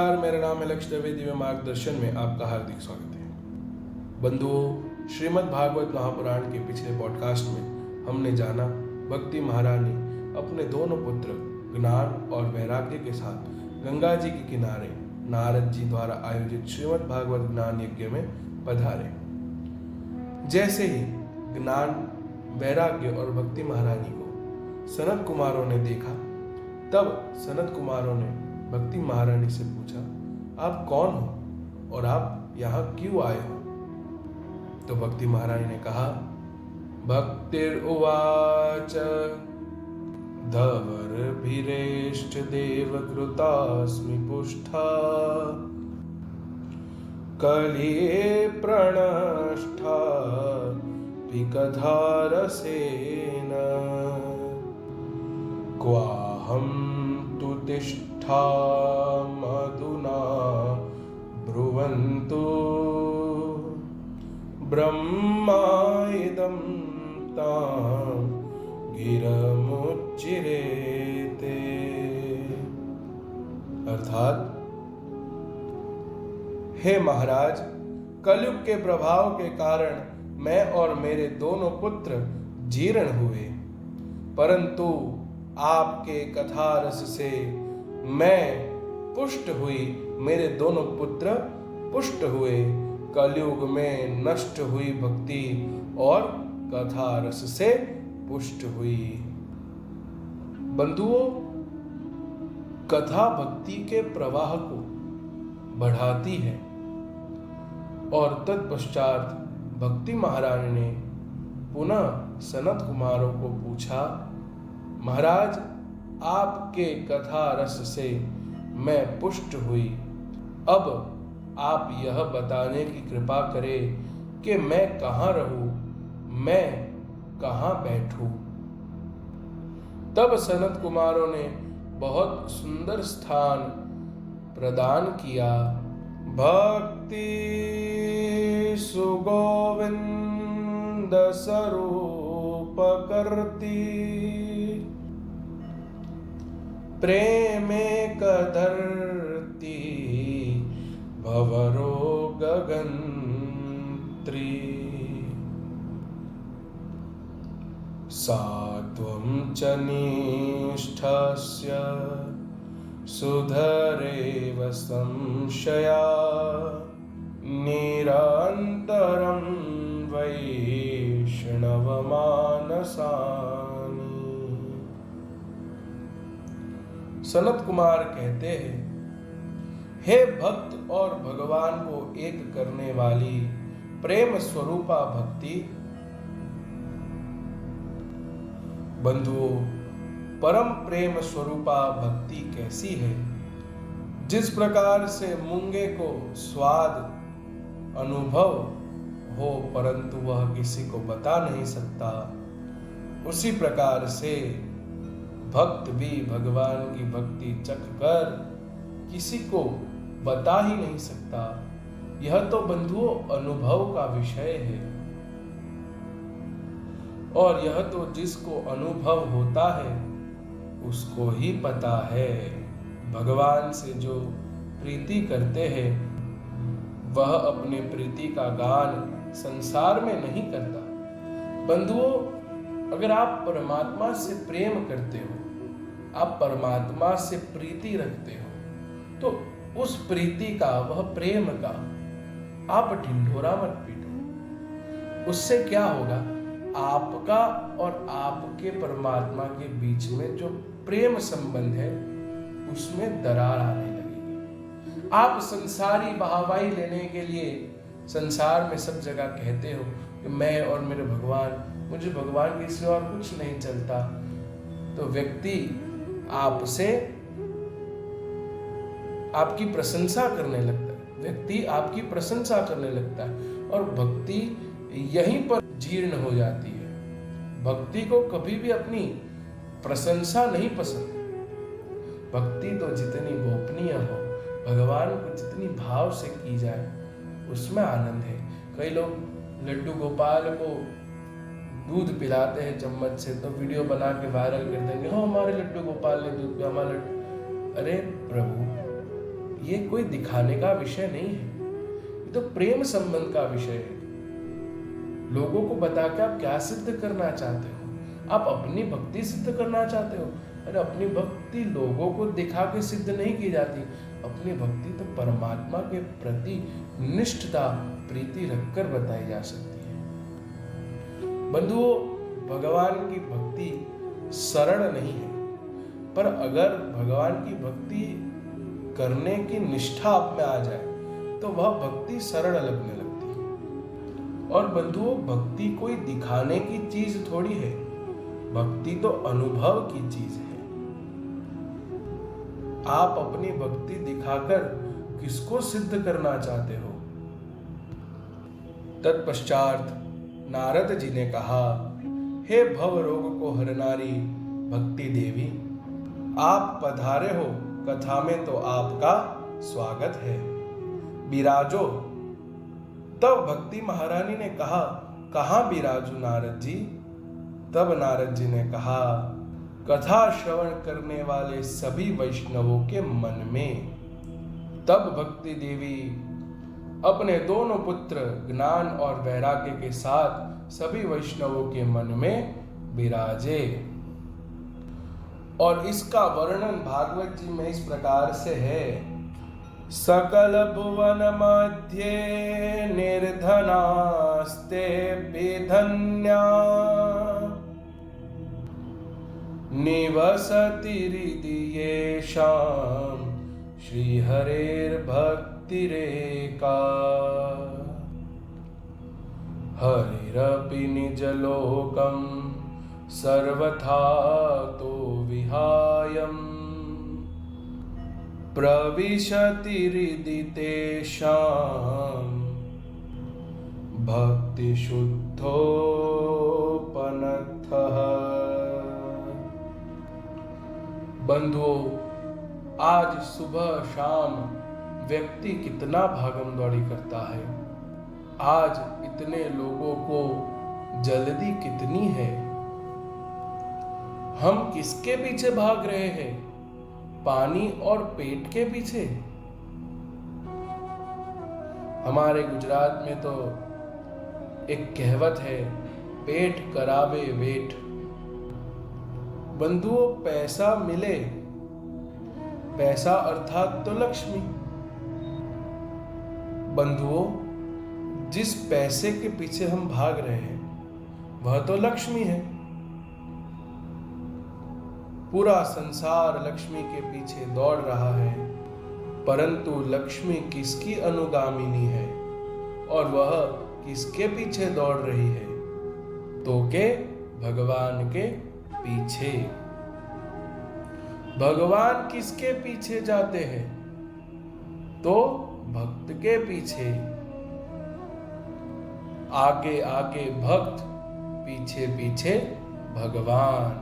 नमस्कार, मेरा नाम है लक्ष्य द्विवेदी में मार्गदर्शन में आपका हार्दिक स्वागत है। बंधुओं, श्रीमद् भागवत महापुराण के पिछले पॉडकास्ट में हमने जाना भक्ति महारानी अपने दोनों पुत्र ज्ञान और वैराग्य के साथ गंगा जी के किनारे नारद जी द्वारा आयोजित श्रीमद् भागवत ज्ञान यज्ञ में पधारे। जैसे ही ज्ञान, वैराग्य और भक्ति महारानी को सनत कुमारों ने देखा, तब सनत कुमारों ने भक्ति महारानी से पूछा, आप कौन हो और आप यहाँ क्यों आए हो? तो भक्ति महारानी ने कहा, भक्तिर उवाच धवर्भिरेष्ट देव कृतास्मि पुष्ठा कलिये प्रणष्ठा पिकधारसेन क्वाहं तु तिष्ठा मधुना ब्रुवन्तु ब्रह्मा इदं तां गिरमुच्चिरेते। अर्थात, हे महाराज, कलयुग के प्रभाव के कारण मैं और मेरे दोनों पुत्र जीर्ण हुए, परंतु आपके कथा रस से मैं पुष्ट हुई, मेरे दोनों पुत्र पुष्ट हुए। कलयुग में नष्ट हुई भक्ति और कथा रस से पुष्ट हुई। बंधुओं, कथा भक्ति के प्रवाह को बढ़ाती है और तत्पश्चात भक्ति महारानी ने पुनः सनत कुमारों को पूछा, महाराज, आपके कथा रस से मैं पुष्ट हुई, अब आप यह बताने की कृपा करें कि मैं कहाँ रहूं, मैं कहाँ बैठूं। तब सनत कुमारों ने बहुत सुंदर स्थान प्रदान किया। भक्ति सुगोविंद स्वरूप करती प्रेमे कधरती भवरोग गगन्त्री सात्वं च निष्ठस्य सुधरेव संशया निरन्तरं वैष्णवमानसानि। सनत कुमार कहते हैं, हे भक्त और भगवान को एक करने वाली प्रेम स्वरूपा भक्ति। बंधुओं, परम प्रेम स्वरूपा भक्ति कैसी है? जिस प्रकार से मूंगे को स्वाद अनुभव हो परंतु वह किसी को बता नहीं सकता, उसी प्रकार से भक्त भी भगवान की भक्ति चख कर किसी को बता ही नहीं सकता। यह तो बंधुओं अनुभव का विषय है, और यह तो जिसको अनुभव होता है उसको ही पता है। भगवान से जो प्रीति करते हैं वह अपने प्रीति का गान संसार में नहीं करता। बंधुओं, अगर आप परमात्मा से प्रेम करते हो, आप परमात्मा से प्रीति रखते हो, तो उस प्रीति का, वह प्रेम का आप ढिंढोरा मत पीटो। उससे क्या होगा? आपका और आपके परमात्मा के बीच में जो प्रेम संबंध है उसमें दरार आने लगेगी। आप संसारी वाहवाही लेने के लिए संसार में सब जगह कहते हो कि मैं और मेरे भगवान, मुझे भगवान के सिवा और कुछ नहीं चलता, तो व्यक्ति आपसे आपकी प्रशंसा करने लगता है, व्यक्ति आपकी प्रशंसा करने लगता है, और भक्ति यहीं पर जीर्ण हो जाती है। भक्ति को कभी भी अपनी प्रशंसा नहीं पसंद। भक्ति तो जितनी गोपनीय हो, भगवान को जितनी भाव से की जाए, उसमें आनंद है। कई लोग लड्डू गोपाल को दूध पिलाते हैं चम्मच से, तो वीडियो बना के वायरल कर देंगे, हाँ हमारे लड्डू गोपाल ने दूध पिया, हमारा लड्डू। अरे प्रभु, ये कोई दिखाने का विषय नहीं है, ये तो प्रेम संबंध का विषय है। लोगों को बता के आप क्या सिद्ध करना चाहते हो? आप अपनी भक्ति सिद्ध करना चाहते हो? अरे अपनी भक्ति लोगों को दिखा के सिद्ध नहीं की जाती। अपनी भक्ति तो परमात्मा के प्रति निष्ठता, प्रीति रखकर बताई जा सकती है। बंधुओं, भगवान की भक्ति सरल नहीं है, पर अगर भगवान की भक्ति करने की निष्ठा आप में आ जाए तो वह भक्ति सरल लगने लगती है। और बंधुओं, भक्ति कोई दिखाने की चीज थोड़ी है, भक्ति तो अनुभव की चीज है। आप अपनी भक्ति दिखाकर किसको सिद्ध करना चाहते हो? तत्पश्चात नारद जी ने कहा, हे भव रोग को हरनारी भक्ति देवी, आप पधारे हो, कथा में तो आपका स्वागत है, बिराजो। तब भक्ति महारानी ने कहा, कहाँ बिराजू नारद जी? तब नारद जी ने कहा, कथा श्रवण करने वाले सभी वैष्णवों के मन में। तब भक्ति देवी अपने दोनों पुत्र ज्ञान और वैराग्य के साथ सभी वैष्णवों के मन में विराजे। और इसका वर्णन भागवत जी में इस प्रकार से है, सकल भुवन मध्य निर्धनास्ते विधन्या निवसति हृदि येषां श्रीहरेर्भक्तिरेका हरिरपि निजलोकं सर्वथा तो विहायम् प्रविशति हृदि तेषां भक्तिशुद्धोपनतः। बंधुओं, आज सुबह शाम व्यक्ति कितना भागम दौड़ी करता है। आज इतने लोगों को जल्दी कितनी है। हम किसके पीछे भाग रहे हैं? पानी और पेट के पीछे। हमारे गुजरात में तो एक कहावत है, पेट करावे वेट। बंधुओं, पैसा मिले, पैसा अर्थात तो लक्ष्मी। बंधुओं, जिस पैसे के पीछे हम भाग रहे हैं वह तो लक्ष्मी है। पूरा संसार लक्ष्मी के पीछे दौड़ रहा है, परंतु लक्ष्मी किसकी अनुगामिनी है और वह किसके पीछे दौड़ रही है? तो के भगवान के पीछे। भगवान किसके पीछे जाते हैं? तो भक्त के पीछे। आगे आगे भक्त, पीछे पीछे भगवान।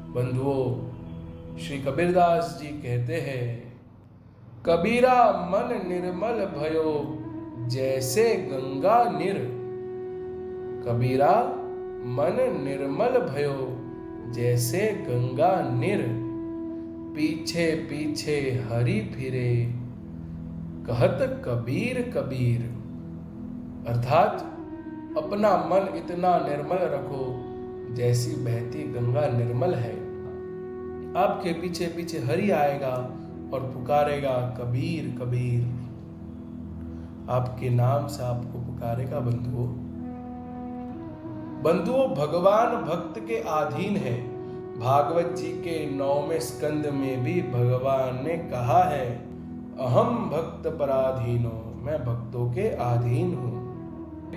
बंधुओं, श्री कबीरदास जी कहते हैं, कबीरा मन निर्मल भयो जैसे गंगा निर। कबीरा मन निर्मल भयो जैसे गंगा निर। पीछे पीछे हरि फिरे कहत कबीर कबीर। अर्थात अपना मन इतना निर्मल रखो जैसी बहती गंगा निर्मल है। आपके पीछे पीछे हरि आएगा और पुकारेगा कबीर कबीर। आपके नाम से आपको पुकारेगा। बंधुओं, भगवान भक्त के अधीन है। भागवत जी के 9वें स्कंद में भी भगवान ने कहा है, अहम भक्त पराधीनो, मैं भक्तों के अधीन हूं।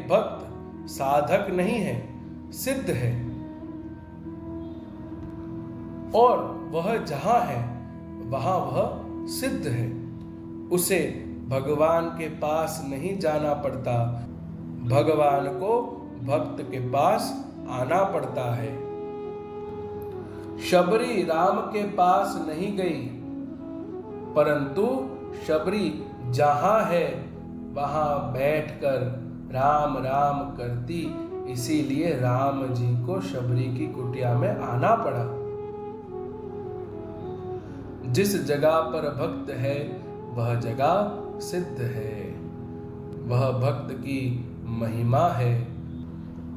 भक्त साधक नहीं है, सिद्ध है। और वह जहां है वहां वह सिद्ध है। उसे भगवान के पास नहीं जाना पड़ता, भगवान को भक्त के पास आना पड़ता है। शबरी राम के पास नहीं गई, परंतु शबरी जहां है वहां बैठकर राम राम करती, इसीलिए राम जी को शबरी की कुटिया में आना पड़ा। जिस जगह पर भक्त है वह जगह सिद्ध है, वह भक्त की महिमा है।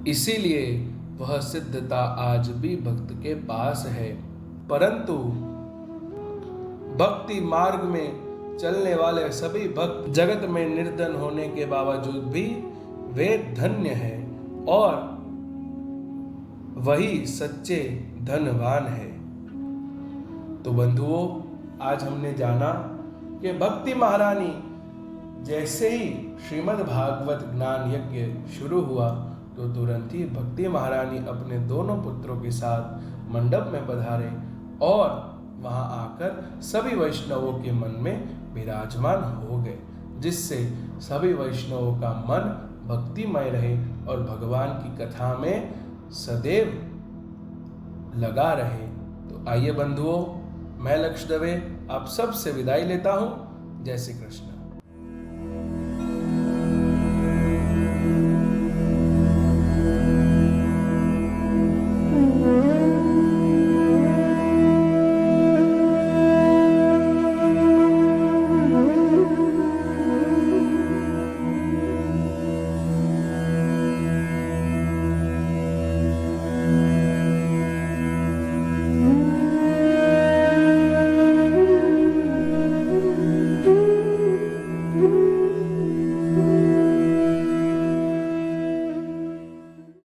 इसीलिए वह सिद्धता आज भी भक्त के पास है। परंतु भक्ति मार्ग में चलने वाले सभी भक्त जगत में निर्धन होने के बावजूद भी वे धन्य हैं और वही सच्चे धनवान है। तो बंधुओं, आज हमने जाना कि भक्ति महारानी जैसे ही श्रीमद् भागवत ज्ञान यज्ञ शुरू हुआ तो तुरंत ही भक्ति महारानी अपने दोनों पुत्रों के साथ मंडप में पधारे और वहां आकर सभी वैष्णवों के मन में विराजमान हो गए, जिससे सभी वैष्णवों का मन भक्तिमय रहे और भगवान की कथा में सदैव लगा रहे। तो आइए बंधुओं, मैं लक्ष्य दवे आप सब से विदाई लेता हूं। जय श्री कृष्ण।